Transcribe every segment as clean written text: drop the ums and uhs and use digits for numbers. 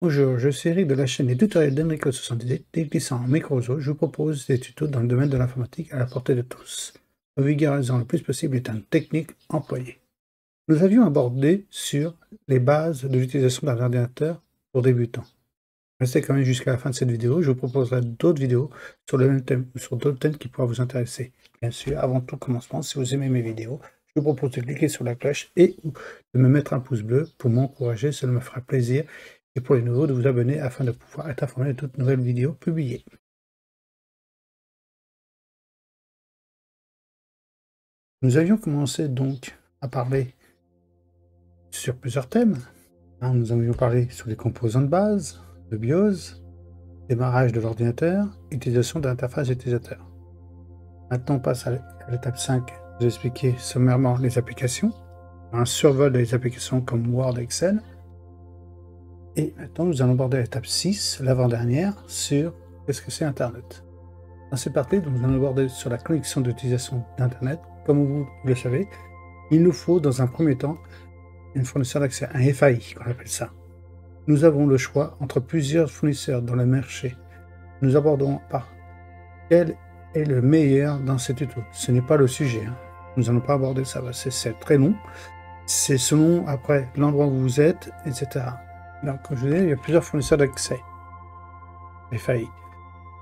Bonjour, je suis Eric de la chaîne des tutoriels d'Enrico78 déglissant en micro réseau. Je vous propose des tutos dans le domaine de l'informatique à la portée de tous, en vulgarisant le plus possible les termes techniques employés. Nous avions abordé sur les bases de l'utilisation d'un ordinateur pour débutants. Restez quand même jusqu'à la fin de cette vidéo, je vous proposerai d'autres vidéos sur le même thème ou sur d'autres thèmes qui pourraient vous intéresser. Bien sûr, avant tout commencement, si vous aimez mes vidéos, je vous propose de cliquer sur la cloche et de me mettre un pouce bleu pour m'encourager, cela me fera plaisir. Et pour les nouveaux, de vous abonner afin de pouvoir être informé de toutes nouvelles vidéos publiées. Nous avions commencé donc à parler sur plusieurs thèmes. Nous avions parlé sur les composants de base, le BIOS, démarrage de l'ordinateur, utilisation de l'interface utilisateur. Maintenant, on passe à l'étape 5, vous expliquer sommairement les applications, un survol des applications comme Word et Excel. Et maintenant, nous allons aborder l'étape 6, l'avant-dernière, sur qu'est-ce que c'est Internet. Dans cette partie, nous allons aborder sur la connexion d'utilisation d'Internet. Comme vous le savez, il nous faut dans un premier temps un fournisseur d'accès, un FAI, qu'on appelle ça. Nous avons le choix entre plusieurs fournisseurs dans le marché. Nous abordons par quel est le meilleur dans ces tutos. Ce n'est pas le sujet. Nous n'allons pas aborder ça, c'est très long. C'est selon, après, l'endroit où vous êtes, etc. Donc, comme je vous disais, il y a plusieurs fournisseurs d'accès. FAI.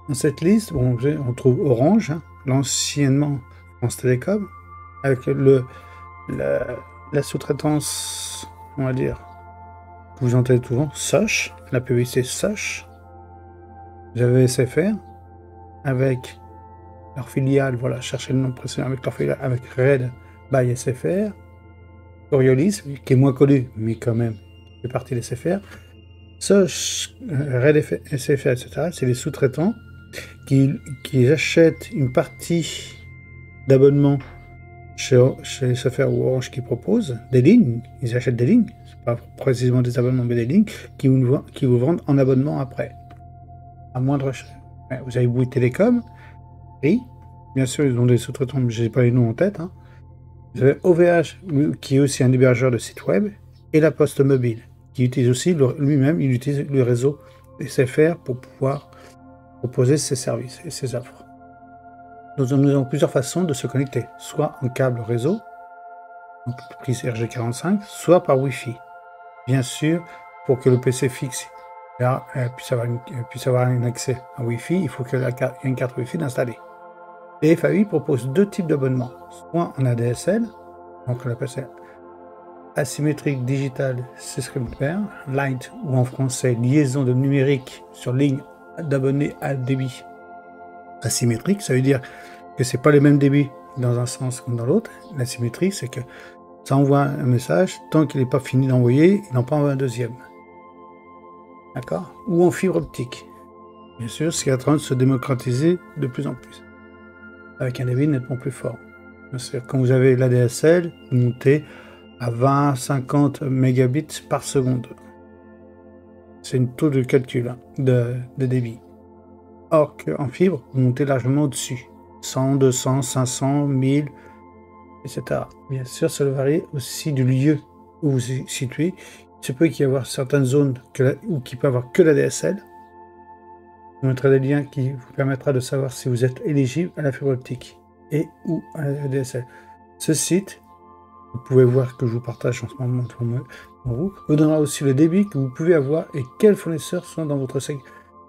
Dans cette liste, bon, on trouve Orange, l'anciennement France Télécom, avec la sous-traitance, on va dire, que vous entendez souvent, Sosh, la publicité Sosh. Vous avez SFR, avec leur filiale, voilà, cherchez le nom précédent, avec leur filiale, avec Red by SFR, Coriolis, qui est moins connu, mais quand même, fait partie des SFR. Sosh, Red SFR, etc., c'est les sous-traitants qui achètent une partie d'abonnement chez SFR ou Orange qui propose des lignes. Ils achètent des lignes, c'est pas précisément des abonnements, mais des lignes qui vous vendent en abonnement après, à moindre cher. Vous avez Bouygues Télécom, oui, bien sûr, ils ont des sous-traitants, mais je n'ai pas les noms en tête. Vous avez OVH, qui est aussi un hébergeur de site web, et la Poste Mobile, qui utilise aussi lui-même, il utilise le réseau SFR pour pouvoir proposer ses services et ses offres. Nous avons plusieurs façons de se connecter, soit en câble réseau, donc prise RG45, soit par Wi-Fi. Bien sûr, pour que le PC fixe puisse avoir un accès à Wi-Fi, il faut qu'il y ait une carte Wi-Fi installée. Les FAI proposent deux types d'abonnements, soit en ADSL, donc on appelle ça asymétrique digital subscriber, light, ou en français liaison de numérique sur ligne d'abonnés à débit asymétrique. Ça veut dire que c'est pas les mêmes débits dans un sens comme dans l'autre. L'asymétrique, c'est que ça envoie un message, tant qu'il n'est pas fini d'envoyer, il n'en pas envoie un deuxième. D'accord? Ou en fibre optique. Bien sûr, c'est en train de se démocratiser de plus en plus, avec un débit nettement plus fort. Bien sûr, quand vous avez l'ADSL, vous montez à 20-50 mégabits par seconde. C'est une taux de calcul de débit. Or qu'en fibre, vous montez largement au-dessus. 100, 200, 500, 1000, etc. Bien sûr, ça varie aussi du lieu où vous vous situez. Il se peut qu'il y ait certaines zones où qui peut avoir que la DSL. Je vous mettrai des liens qui vous permettra de savoir si vous êtes éligible à la fibre optique et ou à la DSL. Ce site, vous pouvez voir que je vous partage en ce moment vous donnera aussi le débit que vous pouvez avoir et quels fournisseurs sont dans votre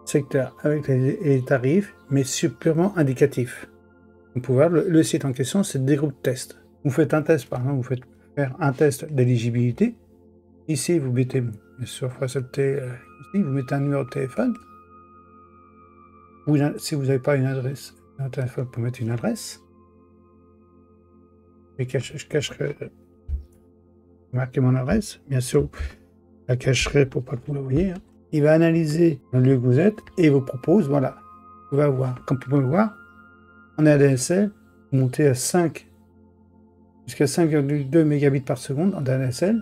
secteur avec les tarifs, mais purement indicatifs. Vous pouvez voir le site en question, c'est des groupes de tests. Vous faites un test, par exemple, vous faites faire un test d'éligibilité. Ici, vous mettez, bien sûr, il faut accepter, ici, vous mettez un numéro de téléphone. Ou si vous n'avez pas une adresse, un téléphone, vous pouvez mettre une adresse. Et je cacherai, marquer mon adresse, bien sûr, la cacherai pour pas que vous la voyez. Il va analyser le lieu que vous êtes et vous propose, voilà, vous pouvez avoir, comme vous pouvez voir, en ADSL, monter à 5 jusqu'à 5,2 mégabits par seconde en ADSL,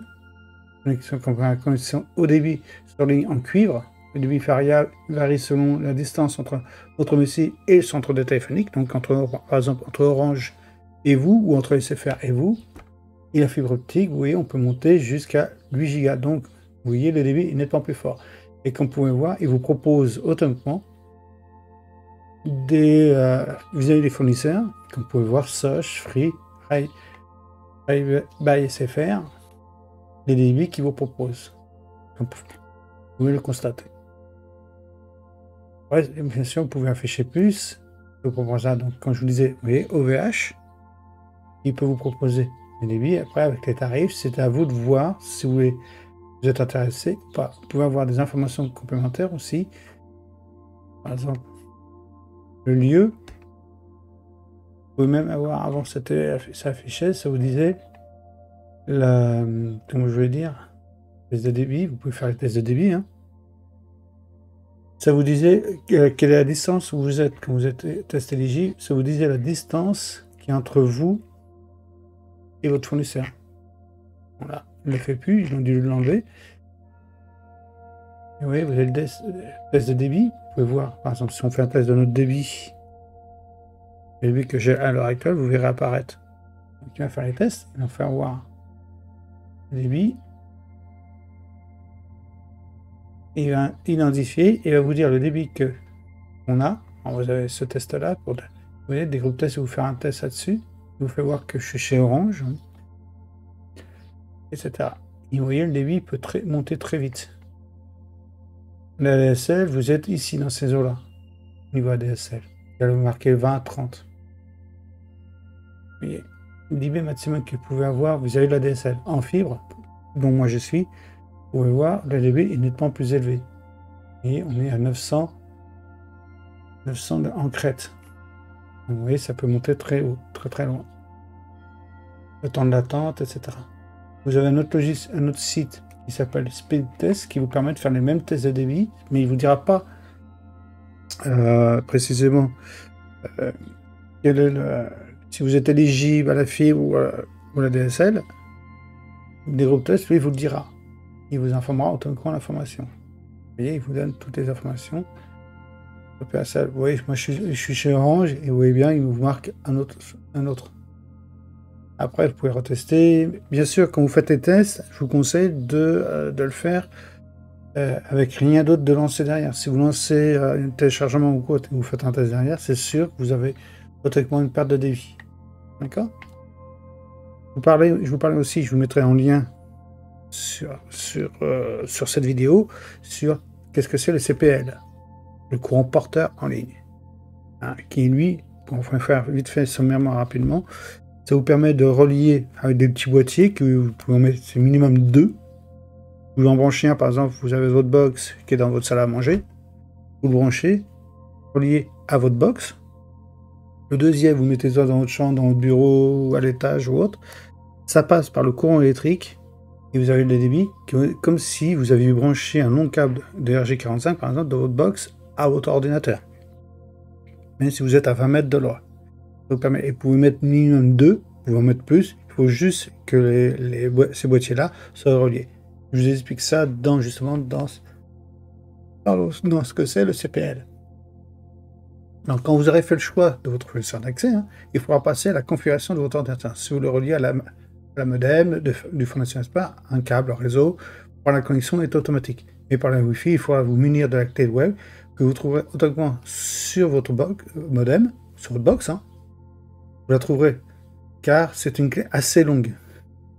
connexion au débit sur ligne en cuivre. Le débit varie selon la distance entre votre domicile et le centre de téléphonique, donc par exemple entre Orange et vous, ou entre SFR et vous. Et la fibre optique, vous voyez, on peut monter jusqu'à 8 Go. Donc, vous voyez, le débit est nettement plus fort. Et comme vous pouvez voir, il vous propose automatiquement des... vous avez les fournisseurs, comme vous pouvez voir, Soch, Free, by SFR, les débits qu'ils vous proposent. Comme vous pouvez le constater. Ouais, bien sûr, vous pouvez afficher plus. Je vous propose ça. Donc, comme je vous disais, vous voyez, OVH, il peut vous proposer les débits. Après, avec les tarifs, c'est à vous de voir si vous êtes intéressé ou pas. Vous pouvez avoir des informations complémentaires aussi. Par exemple, le lieu. Vous pouvez même avoir, avant ça affichait, ça vous disait, comment je vais dire, test de débit. Vous pouvez faire les tests de débit, hein. Ça vous disait quelle est la distance où vous êtes quand vous êtes test éligible. Ça vous disait la distance qui est entre vous et votre fournisseur. Voilà, il ne le fait plus, ils ont dû l'enlever. Et oui, vous avez le test de débit. Vous pouvez voir, par exemple, si on fait un test de notre débit, le débit que j'ai à l'heure actuelle, vous verrez apparaître. Donc, il va faire les tests, il va faire voir le débit. Il va identifier et va vous dire le débit qu'on a. Alors, vous avez ce test-là. Vous voyez, des groupes tests, vous faire un test là-dessus. Il vous fait voir que je suis chez Orange, etc. Et vous voyez, le débit peut monter très vite. La ADSL, vous êtes ici dans ces eaux-là, au niveau ADSL. Il va marquer 20 à 30. Vous voyez, le débit maximum que vous pouvez avoir, vous avez l'ADSL en fibre, dont moi je suis. Vous pouvez voir, le débit est nettement plus élevé. Et on est à 900 en crête. Donc, vous voyez, ça peut monter très haut, très très loin. Le temps de l'attente, etc. Vous avez un autre site qui s'appelle Speed Test qui vous permet de faire les mêmes tests de débit, mais il ne vous dira pas précisément quel est si vous êtes éligible à la fibre ou à la DSL. Des groupes tests, lui, il vous le dira. Il vous informera automatiquement l'information. Vous voyez, il vous donne toutes les informations. Vous voyez, moi je suis chez Orange et vous voyez bien, il vous marque un autre. Après, vous pouvez retester. Bien sûr, quand vous faites les tests, je vous conseille de le faire avec rien d'autre de lancer derrière. Si vous lancez un téléchargement ou quoi, et vous faites un test derrière, c'est sûr que vous avez automatiquement une perte de débit. D'accord ? Je vous parlais aussi, je vous mettrai en lien sur cette vidéo sur qu'est-ce que c'est le CPL, le courant porteur en ligne, hein, qui lui, pour faire vite fait sommairement rapidement, ça vous permet de relier avec des petits boîtiers que vous pouvez en mettre, c'est minimum 2. Vous en branchez un, par exemple, vous avez votre box qui est dans votre salle à manger, vous le branchez, relié à votre box. Le deuxième, vous mettez ça dans votre chambre, dans votre bureau, ou à l'étage ou autre. Ça passe par le courant électrique et vous avez le débit comme si vous aviez branché un long câble de RJ45, par exemple, de votre box à votre ordinateur. Même si vous êtes à 20 mètres de là. Ça vous permet, et vous pouvez mettre minimum 2, vous pouvez en mettre plus. Il faut juste que ces boîtiers-là soient reliés. Je vous explique ça justement dans ce que c'est le CPL. Donc, quand vous aurez fait le choix de votre fournisseur d'accès, hein, il faudra passer à la configuration de votre ordinateur. Si vous le reliez à la modem du fournisseur SPA, un câble, un réseau, la connexion est automatique. Mais par la Wi-Fi, il faudra vous munir de la clé web que vous trouverez automatiquement sur votre modem, sur votre box. Hein. Vous la trouverez, car c'est une clé assez longue.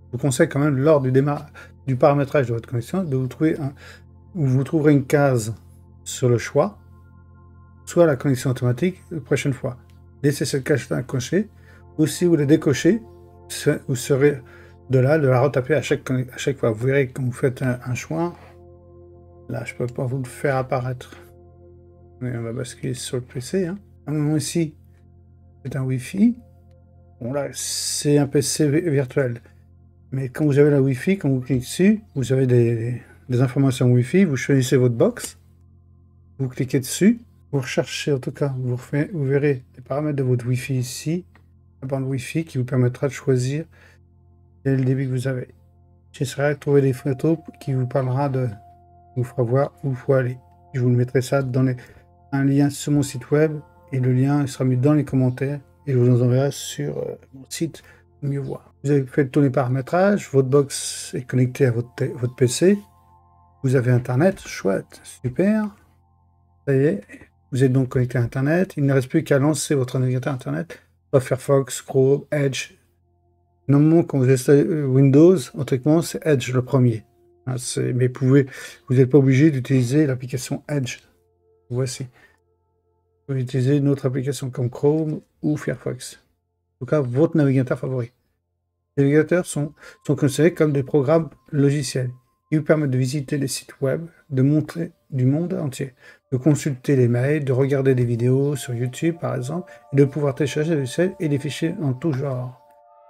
Je vous conseille quand même, lors du paramétrage de votre connexion, de vous trouverez une case sur le choix, soit la connexion automatique la prochaine fois. Laissez cette case-là cochée, ou si vous la décochez, vous serez de la retaper à chaque fois. Vous verrez quand vous faites un choix, là je ne peux pas vous le faire apparaître. Mais on va basculer sur le PC. Hein. À un moment ici, c'est un Wi-Fi. Bon là, c'est un PC virtuel. Mais quand vous avez la Wi-Fi, quand vous cliquez dessus, vous avez des informations Wi-Fi, vous choisissez votre box, vous cliquez dessus, vous recherchez en tout cas, vous verrez les paramètres de votre Wi-Fi ici, la bande Wi-Fi qui vous permettra de choisir quel est le débit que vous avez. J'essaierai de trouver des photos qui vous vous fera voir où il faut aller. Je vous mettrai ça dans un lien sur mon site web et le lien sera mis dans les commentaires et je vous enverrai sur mon site pour mieux voir. Vous avez fait tous les paramétrages, votre box est connectée à votre PC. Vous avez Internet, chouette, super. Ça y est, vous êtes donc connecté à Internet. Il ne reste plus qu'à lancer votre navigateur Internet, soit Firefox, Chrome, Edge. Normalement, quand vous installez Windows, autrement, c'est Edge le premier. Hein, mais vous n'êtes pas obligé d'utiliser l'application Edge. Voici. Vous pouvez utiliser une autre application comme Chrome ou Firefox. En tout cas, votre navigateur favori. Les navigateurs sont considérés comme des programmes logiciels. Ils vous permettent de visiter les sites web, de montrer du monde entier, de consulter les mails, de regarder des vidéos sur YouTube par exemple, et de pouvoir télécharger des logiciels et des fichiers en tout genre.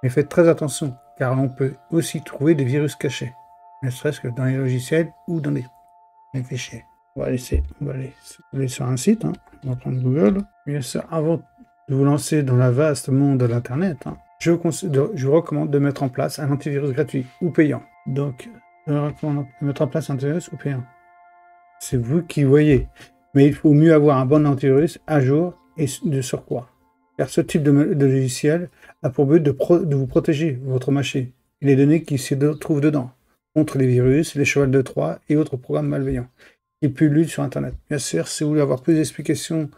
Mais faites très attention, car on peut aussi trouver des virus cachés, ne serait-ce que dans les logiciels ou dans les fichiers. On va aller sur un site, hein. On va prendre Google. Bien sûr, avant de vous lancer dans le vaste monde de l'Internet, hein, je vous recommande de mettre en place un antivirus gratuit ou payant. Donc, je vous recommande de mettre en place un antivirus ou payant. C'est vous qui voyez. Mais il faut mieux avoir un bon antivirus à jour et de surcroît. Car ce type de logiciel a pour but de vous protéger votre machine et les données qui se trouvent dedans contre les virus, les chevals de Troie et autres programmes malveillants qui pullulent sur Internet. Bien sûr, si vous voulez avoir plus d'explications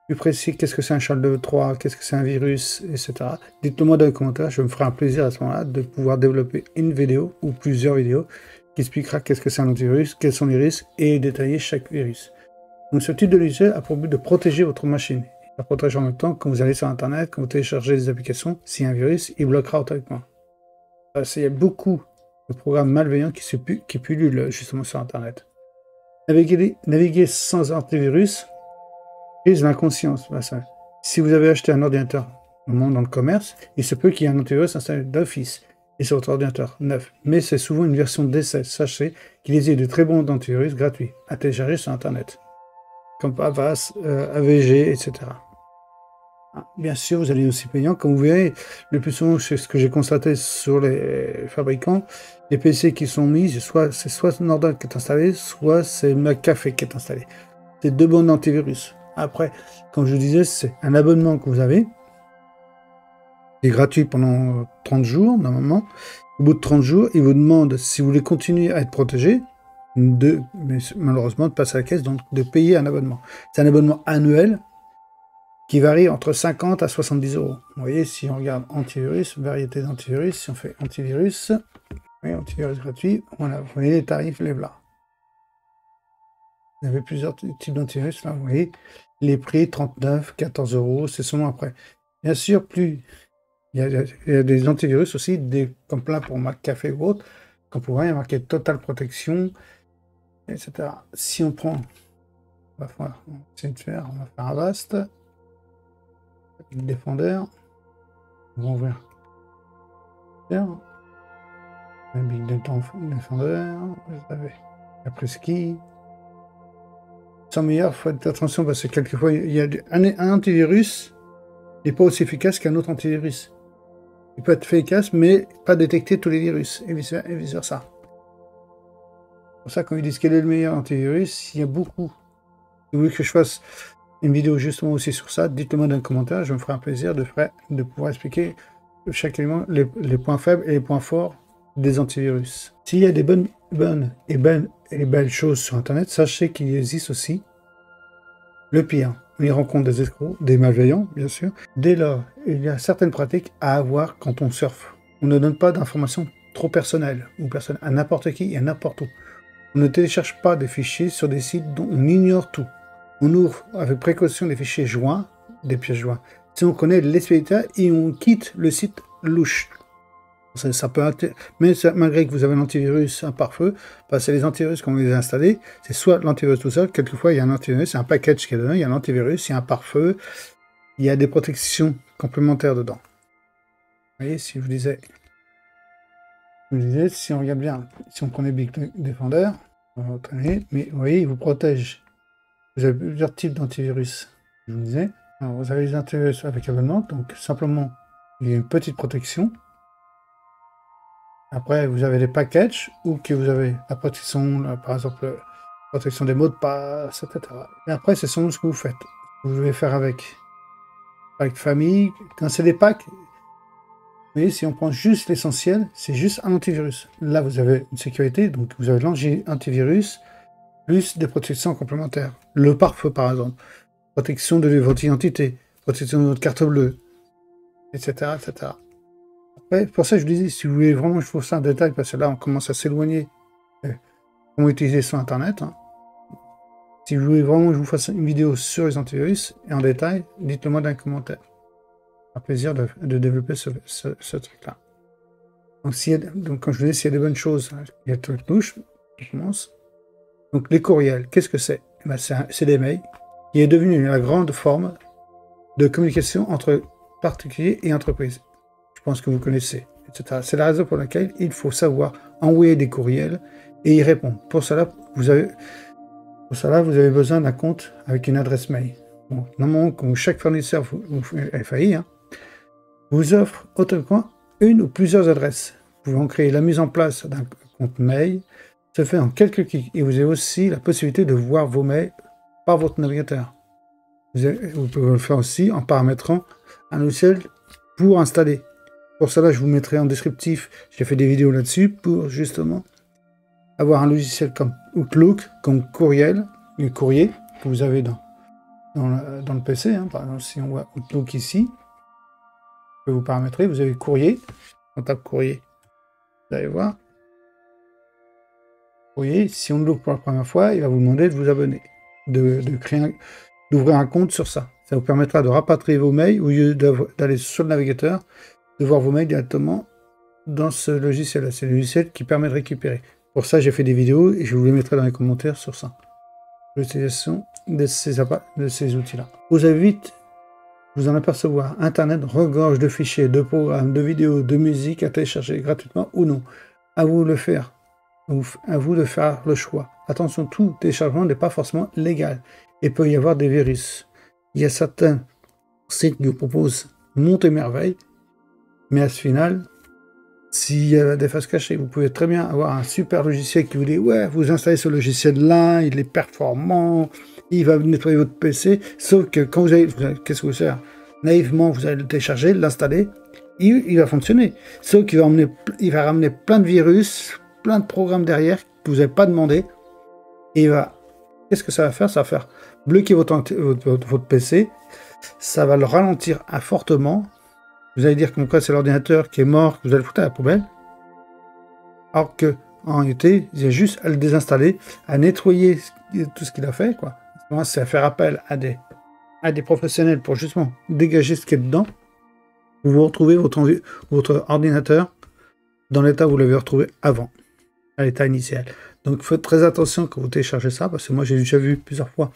plus précis, qu'est-ce que c'est un cheval de Troie, qu'est-ce que c'est un virus, etc., dites-le moi dans les commentaires, je me ferai un plaisir à ce moment-là de pouvoir développer une vidéo ou plusieurs vidéos qui expliquera qu'est-ce que c'est un antivirus, quels sont les risques et détailler chaque virus. Donc ce type de logiciel a pour but de protéger votre machine. Ça protège en même temps quand vous allez sur Internet, quand vous téléchargez des applications, s'il y a un virus, il bloquera automatiquement. Il y a beaucoup de programmes malveillants qui pullulent justement sur Internet. Naviguer sans antivirus brise l'inconscience. Si vous avez acheté un ordinateur dans le commerce, il se peut qu'il y ait un antivirus installé d'office et sur votre ordinateur neuf. Mais c'est souvent une version d'essai. Sachez qu'il existe de très bons antivirus gratuits à télécharger sur Internet, comme Avast, AVG, etc. Bien sûr, vous allez aussi payant. Comme vous verrez, le plus souvent, c'est ce que j'ai constaté sur les fabricants, les PC qui sont mis, c'est soit Norton qui est installé, soit c'est McAfee qui est installé. C'est deux bons antivirus. Après, comme je vous disais, c'est un abonnement que vous avez, qui est gratuit pendant 30 jours, normalement. Au bout de 30 jours, il vous demande, si vous voulez continuer à être protégé, mais malheureusement, de passer à la caisse, donc de payer un abonnement. C'est un abonnement annuel qui varie entre 50 à 70 €. Vous voyez, si on regarde antivirus, variété d'antivirus, si on fait antivirus, oui, antivirus gratuit, voilà, vous voyez les tarifs, les blas. Vous avez plusieurs types d'antivirus, là, vous voyez, les prix, 39, 14 €, c'est seulement après. Bien sûr, plus il y a des antivirus aussi, comme plein pour McAfee ou autre, comme vous voyez, il y a marqué Total Protection, etc. Si on prend, on va essayer de faire, on va faire Avast, Defender, on va ouvrir Big Defender, vous avez après ski. Sans meilleur, il faut faire attention parce que quelquefois il y a un antivirus n'est pas aussi efficace qu'un autre antivirus. Il peut être efficace mais pas détecter tous les virus et vice versa. C'est pour ça quand ils disent quel est le meilleur antivirus, il y a beaucoup. Si vous voulez que je fasse une vidéo justement aussi sur ça, dites-le moi dans les commentaires, je me ferai un plaisir de pouvoir expliquer chaque élément, les points faibles et les points forts des antivirus. S'il y a des bonnes et belles choses sur Internet, sachez qu'il existe aussi le pire. On y rencontre des escrocs, des malveillants, bien sûr. Dès lors, il y a certaines pratiques à avoir quand on surfe. On ne donne pas d'informations trop personnelles à n'importe qui et à n'importe où. On ne télécharge pas des fichiers sur des sites dont on ignore tout. On ouvre avec précaution des fichiers joints, des pièces jointes. Si on connaît l'expéditeur et on quitte le site louche. Ça peut mais malgré que vous avez l'antivirus un pare-feu, c'est les antivirus qu'on les a installés, c'est soit l'antivirus tout seul, quelquefois il y a un antivirus, c'est un package qui est dedans, il y a l'antivirus, il y a un pare-feu, il y a des protections complémentaires dedans. Vous voyez, si je vous disais, si on regarde bien, si on prenait Big Defender, on va entraîner, mais vous voyez, il vous protège. Vous avez plusieurs types d'antivirus, je vous disais. Alors, vous avez les antivirus avec abonnement, donc simplement, il y a une petite protection. Après, vous avez les packages, ou que vous avez la protection, par exemple, la protection des mots de passe, etc. Et après, c'est selon ce que vous faites. Vous devez faire avec famille. Quand c'est des packs, voyez, si on prend juste l'essentiel, c'est juste un antivirus. Là, vous avez une sécurité, donc vous avez l'antivirus, plus des protections complémentaires. Le pare-feu, par exemple. Protection de votre identité, protection de votre carte bleue, etc., etc. Après, pour ça, je vous disais, si vous voulez vraiment que je fasse ça en détail, parce que là, on commence à s'éloigner comment utiliser sur Internet. Hein. Si vous voulez vraiment que je vous fasse une vidéo sur les antivirus, et en détail, dites-le moi dans les commentaires. Un plaisir de développer ce truc-là. Donc, quand je vous dis, s'il y a des bonnes choses, il y a toute touche, on commence. Donc, les courriels, qu'est-ce que c'est? Ben, c'est des mails qui est devenu la grande forme de communication entre particuliers et entreprises. Je pense que vous connaissez, etc. C'est la raison pour laquelle il faut savoir envoyer des courriels et y répondre. Pour cela, vous avez besoin d'un compte avec une adresse mail. Bon, normalement, comme chaque fournisseur FAI, hein, vous offre automatiquement une ou plusieurs adresses. Vous pouvez en créer la mise en place d'un compte mail, se fait en quelques clics. Et vous avez aussi la possibilité de voir vos mails par votre navigateur. Vous pouvez le faire aussi en paramétrant un logiciel pour installer. Pour cela, je vous mettrai en descriptif, j'ai fait des vidéos là-dessus pour justement avoir un logiciel comme Outlook, comme courrier que vous avez dans le PC. Hein. Par exemple, si on voit Outlook ici, je peux vous paramétrer, vous avez courrier, on tape courrier, vous allez voir. Courrier, si on l'ouvre pour la première fois, il va vous demander de vous abonner, d'ouvrir un compte sur ça. Ça vous permettra de rapatrier vos mails au lieu d'aller sur le navigateur, de voir vos mails directement dans ce logiciel-là. C'est le logiciel qui permet de récupérer. Pour ça, j'ai fait des vidéos et je vous les mettrai dans les commentaires sur ça. L'utilisation de ces outils-là. Vous allez vite vous en apercevoir. Internet regorge de fichiers, de programmes, de vidéos, de musique à télécharger gratuitement ou non. À vous de le faire. À vous de faire le choix. Attention, tout téléchargement n'est pas forcément légal. Il peut y avoir des virus. Il y a certains sites qui vous proposent monts et merveilles, mais à ce final, s'il y a des faces cachées, vous pouvez très bien avoir un super logiciel qui vous dit « Ouais, vous installez ce logiciel-là, il est performant, il va nettoyer votre PC. » Sauf que quand qu'est-ce que vous faites? Naïvement, vous allez le télécharger, l'installer, il va fonctionner. Sauf qu'il va ramener plein de virus, plein de programmes derrière que vous n'avez pas demandé. Et qu'est-ce que ça va faire? Ça va faire bloquer votre PC. Ça va le ralentir fortement. Vous allez dire que c'est l'ordinateur qui est mort, que vous allez le foutre à la poubelle. Alors que, en réalité, il y a juste à le désinstaller, à nettoyer tout ce qu'il a fait, quoi. C'est à faire appel à des professionnels pour justement dégager ce qui est dedans. Vous retrouvez votre ordinateur dans l'état où vous l'avez retrouvé avant, à l'état initial. Donc faites très attention quand vous téléchargez ça, parce que moi j'ai déjà vu plusieurs fois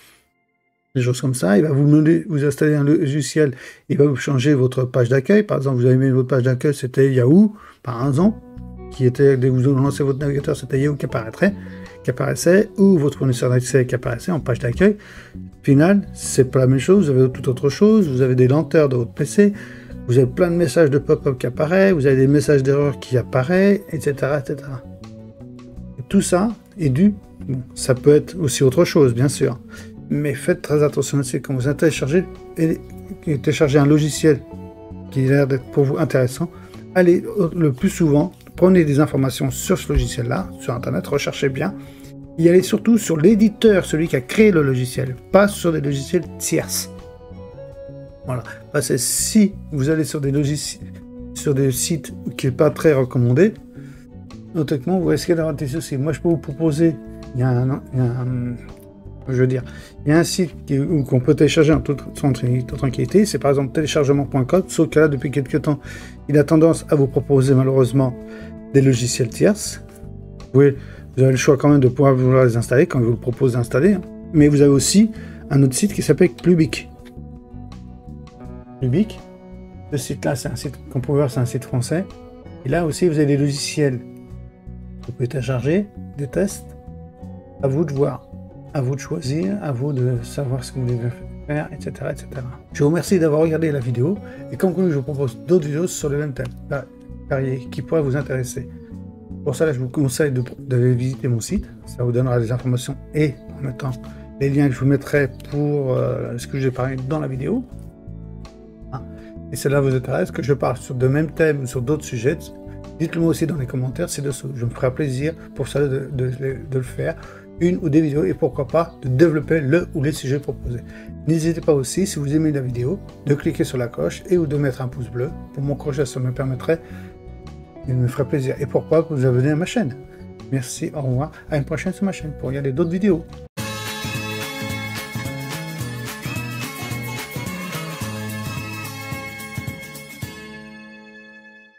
des choses comme ça. Il va vous demander, vous installez un logiciel, il va vous changer votre page d'accueil. Par exemple, vous avez mis votre page d'accueil, c'était Yahoo, par exemple, qui était, dès que vous lancez votre navigateur, c'était Yahoo qui apparaissait, ou votre fournisseur d'accès qui apparaissait en page d'accueil. Au final, c'est pas la même chose, vous avez tout autre chose, vous avez des lenteurs de votre PC, vous avez plein de messages de pop-up qui apparaissent, vous avez des messages d'erreur qui apparaissent, etc., etc. Et tout ça est dû, bon, ça peut être aussi autre chose, bien sûr, mais faites très attention là-dessus. Quand vous téléchargez un logiciel qui a l'air d'être pour vous intéressant, allez le plus souvent, prenez des informations sur ce logiciel-là, sur Internet, recherchez bien, et allez surtout sur l'éditeur, celui qui a créé le logiciel, pas sur des logiciels tierces. Voilà, parce que si vous allez sur des sites qui n'est pas très recommandés, automatiquement vous risquez d'avoir des soucis. Moi, je peux vous proposer, il y a un site qu'on peut télécharger en toute tranquillité, c'est par exemple téléchargement.com, sauf que là, depuis quelques temps, il a tendance à vous proposer malheureusement des logiciels tierces. Vous avez le choix quand même de pouvoir vouloir les installer quand il vous le propose d'installer, hein. Mais vous avez aussi un autre site qui s'appelle Plubic. Plubic, ce site-là, c'est un site qu'on peut voir, c'est un site français. Et là aussi, vous avez des logiciels. Vous pouvez télécharger des tests. À vous de voir, à vous de choisir, à vous de savoir ce que vous voulez faire, etc., etc. Je vous remercie d'avoir regardé la vidéo. Et comme connu, je vous propose d'autres vidéos sur le même thème qui pourraient vous intéresser. Pour ça, là, je vous conseille d'aller visiter mon site. Ça vous donnera des informations et en même temps les liens que je vous mettrai pour ce que j'ai parlé dans la vidéo. et cela vous intéresse que je parle sur de mêmes thèmes ou sur d'autres sujets, dites-le moi aussi dans les commentaires ci-dessous. Je me ferai plaisir pour ça de le faire, une ou des vidéos, et pourquoi pas de développer le ou les sujets proposés. N'hésitez pas aussi, si vous aimez la vidéo, de cliquer sur la cloche et ou de mettre un pouce bleu. Pour m'encourager, ça me permettrait, il me ferait plaisir. Et pourquoi pas vous abonner à ma chaîne. Merci, au revoir, à une prochaine sur ma chaîne pour regarder d'autres vidéos.